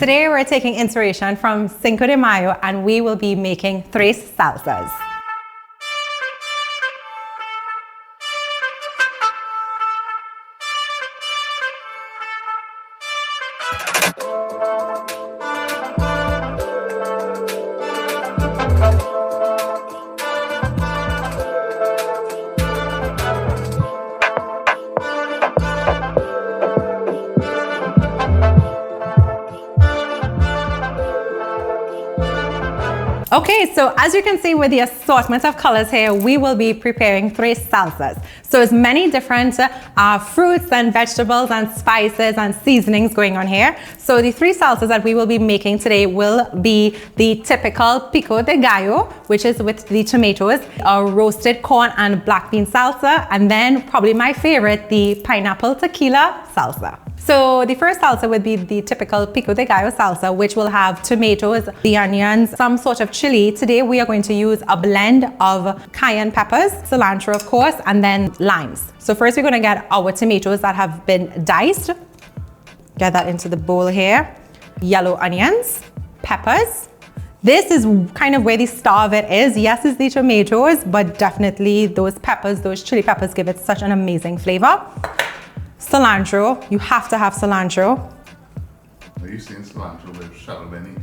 Today we're taking inspiration from Cinco de Mayo and we will be making 3 salsas. Okay, so as you can see with the assortment of colors here, we will be preparing 3 salsas. So there's many different fruits and vegetables and spices and seasonings going on here. So the 3 salsas that we will be making today will be the typical Pico de Gallo, which is with the tomatoes, a roasted corn and black bean salsa, and then probably my favorite, the pineapple tequila salsa. So the first salsa would be the typical Pico de Gallo salsa, which will have tomatoes, the onions, some sort of chili. Today we are going to use a blend of cayenne peppers, cilantro of course, and then limes. So first we're going to get our tomatoes that have been diced. Get that into the bowl here. Yellow onions, peppers. This is kind of where the star of it is. Yes, it's the tomatoes, but definitely those peppers, those chili peppers give it such an amazing flavor. Cilantro, you have to have cilantro. Are you saying cilantro with shadow benny?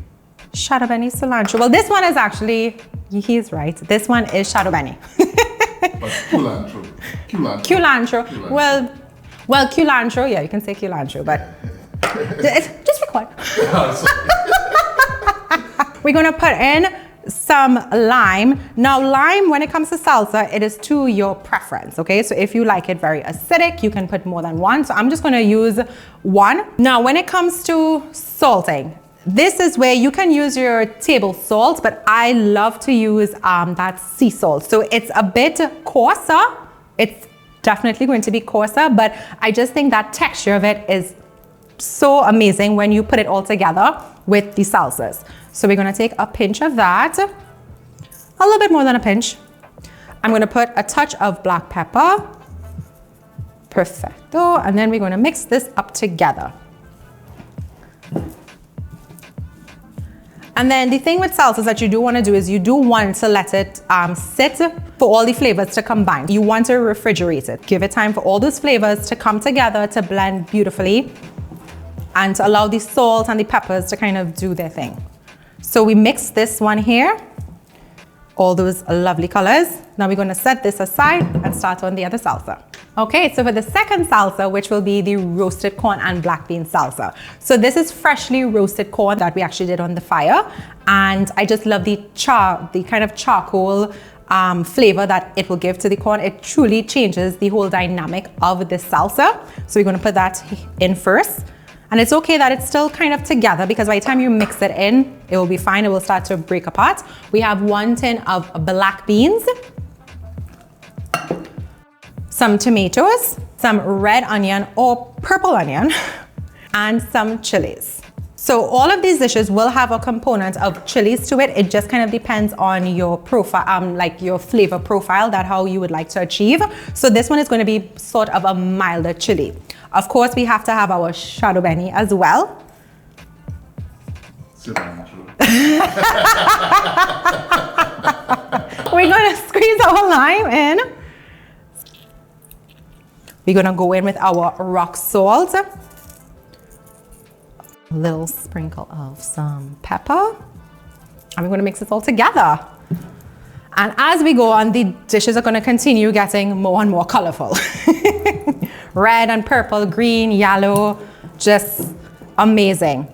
Shadow benny cilantro. Well, this one is actually, he's right. This one is shadow benny. But culantro. Culantro. Well, culantro, yeah, you can say culantro, but just be quiet. We're gonna put in some lime. Now lime, when it comes to salsa, it is to your preference, okay? So if you like it very acidic, you can put more than one. So I'm just gonna use 1. Now when it comes to salting, this is where you can use your table salt, but I love to use that sea salt. So it's a bit coarser. It's definitely going to be coarser, but I just think that texture of it is so amazing when you put it all together with the salsas. So we're gonna take a pinch of that, a little bit more than a pinch. I'm gonna put a touch of black pepper, perfecto, and then we're gonna mix this up together. And then the thing with salsas that you do wanna do is you do want to let it sit for all the flavors to combine. You want to refrigerate it. Give it time for all those flavors to come together, to blend beautifully, and to allow the salt and the peppers to kind of do their thing. So we mix this one here, all those lovely colors. Now we're gonna set this aside and start on the other salsa. Okay, so for the second salsa, which will be the roasted corn and black bean salsa. So this is freshly roasted corn that we actually did on the fire. And I just love the kind of charcoal flavor that it will give to the corn. It truly changes the whole dynamic of this salsa. So we're gonna put that in first. And it's okay that it's still kind of together because by the time you mix it in, it will be fine. It will start to break apart. We have 1 tin of black beans, some tomatoes, some red onion or purple onion, and some chilies. So all of these dishes will have a component of chilies to it. It just kind of depends on your profile, like your flavor profile, that how you would like to achieve. So this one is going to be sort of a milder chili. Of course, we have to have our shadow benny as well. We're going to squeeze our lime in. We're going to go in with our rock salt. A little sprinkle of some pepper. And we're going to mix it all together. And as we go on, the dishes are going to continue getting more and more colorful. Red and purple, green, yellow, just amazing.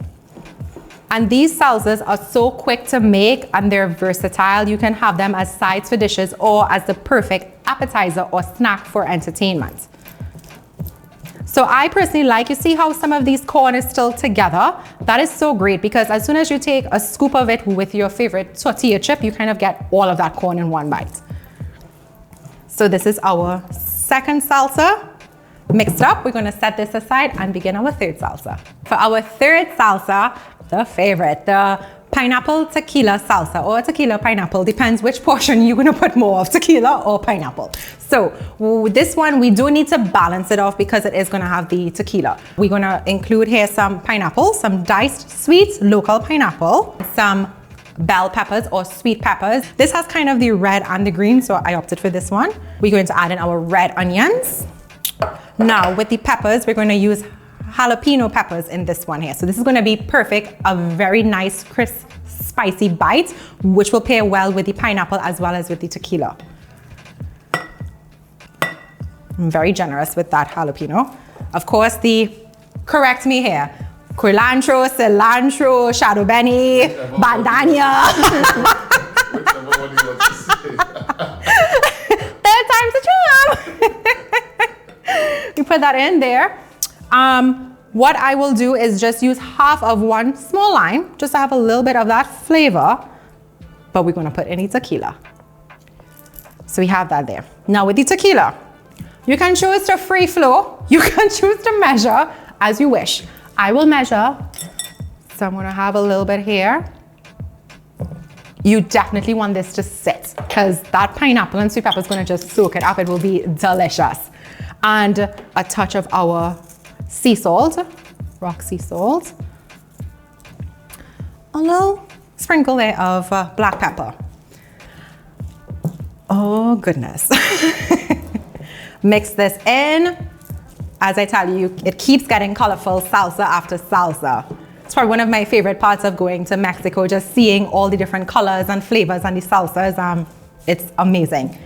And these salsas are so quick to make and they're versatile. You can have them as sides for dishes or as the perfect appetizer or snack for entertainment. So I personally like, you see how some of these corn is still together? That is so great because as soon as you take a scoop of it with your favorite tortilla chip, you kind of get all of that corn in one bite. So this is our second salsa. Mixed up, we're going to set this aside and begin our third salsa. For our third salsa, the favorite, the pineapple tequila salsa or tequila pineapple, depends which portion you're gonna put more of, tequila or pineapple. So with this one, we do need to balance it off because it is gonna have the tequila. We're gonna include here some pineapple, some diced sweet local pineapple, some bell peppers or sweet peppers. This has kind of the red and the green, so I opted for this one. We're going to add in our red onions. Now with the peppers, we're gonna use jalapeno peppers in this one here. So this is gonna be perfect, a very nice, crisp, spicy bite, which will pair well with the pineapple as well as with the tequila. I'm very generous with that jalapeno. Of course, correct me here, culantro, cilantro, shadow benny, bandania. Whichever one you want to say. Third time's a charm. You put that in there. What I will do is just use half of one small lime, just to have a little bit of that flavor, but we're gonna put any tequila. So we have that there. Now with the tequila, you can choose to free flow, you can choose to measure as you wish. I will measure, so I'm gonna have a little bit here. You definitely want this to sit because that pineapple and sweet pepper is gonna just soak it up. It will be delicious. And a touch of our sea salt, rock sea salt. A little sprinkle there of black pepper. Oh goodness. Mix this in. As I tell you, it keeps getting colorful salsa after salsa. It's probably one of my favorite parts of going to Mexico, just seeing all the different colors and flavors and the salsas. It's amazing.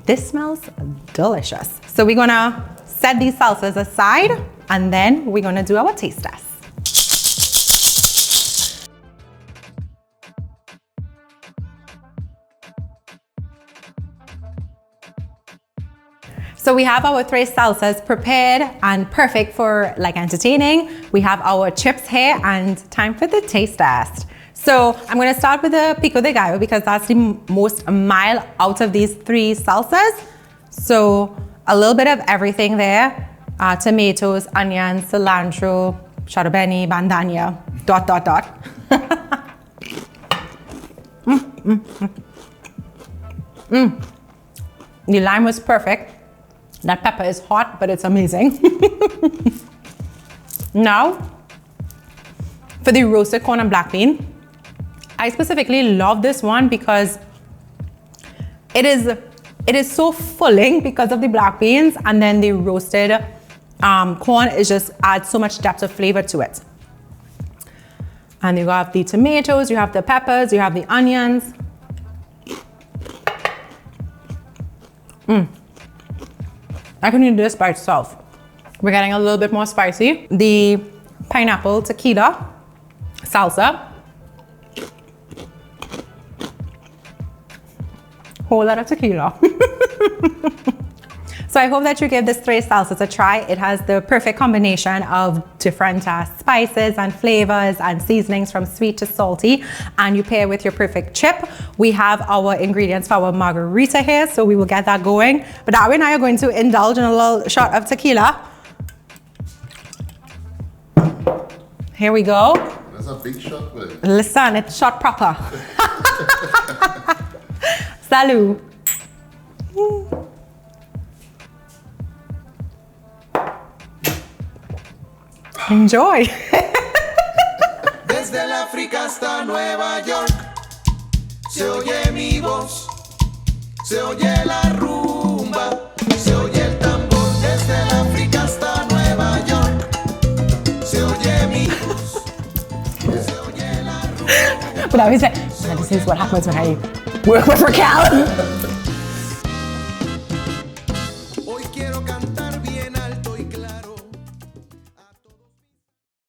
This smells delicious. So we're gonna set these salsas aside and then we're gonna do our taste test. So we have our 3 salsas prepared and perfect for like entertaining. We have our chips here and time for the taste test. So I'm gonna start with the Pico de Gallo because that's the most mild out of these 3 salsas. So a little bit of everything there. Tomatoes, onions, cilantro, shadow benny, bandania, ... The lime was perfect. That pepper is hot, but it's amazing. Now, for the roasted corn and black bean, I specifically love this one because it is so filling because of the black beans, and then the roasted corn is just adds so much depth of flavor to it. And you have the tomatoes, you have the peppers, you have the onions. I can eat this by itself. We're getting a little bit more spicy. The pineapple tequila salsa. Whole lot of tequila. So I hope that you give this 3 salsas a try. It has the perfect combination of different spices and flavors and seasonings from sweet to salty, and you pair with your perfect chip. We have our ingredients for our margarita here, so we will get that going. But Darwin and I are going to indulge in a little shot of tequila. Here we go. That's a big shot, but Listen, it's shot proper. Salud. Enjoy. Desde el África hasta Nueva York, se oye mi voz, se oye la rumba, se oye el tambor. Desde el África hasta Nueva York, se oye mi voz, se oye la rumba. But I always say, this is what happens when I work with Racquel.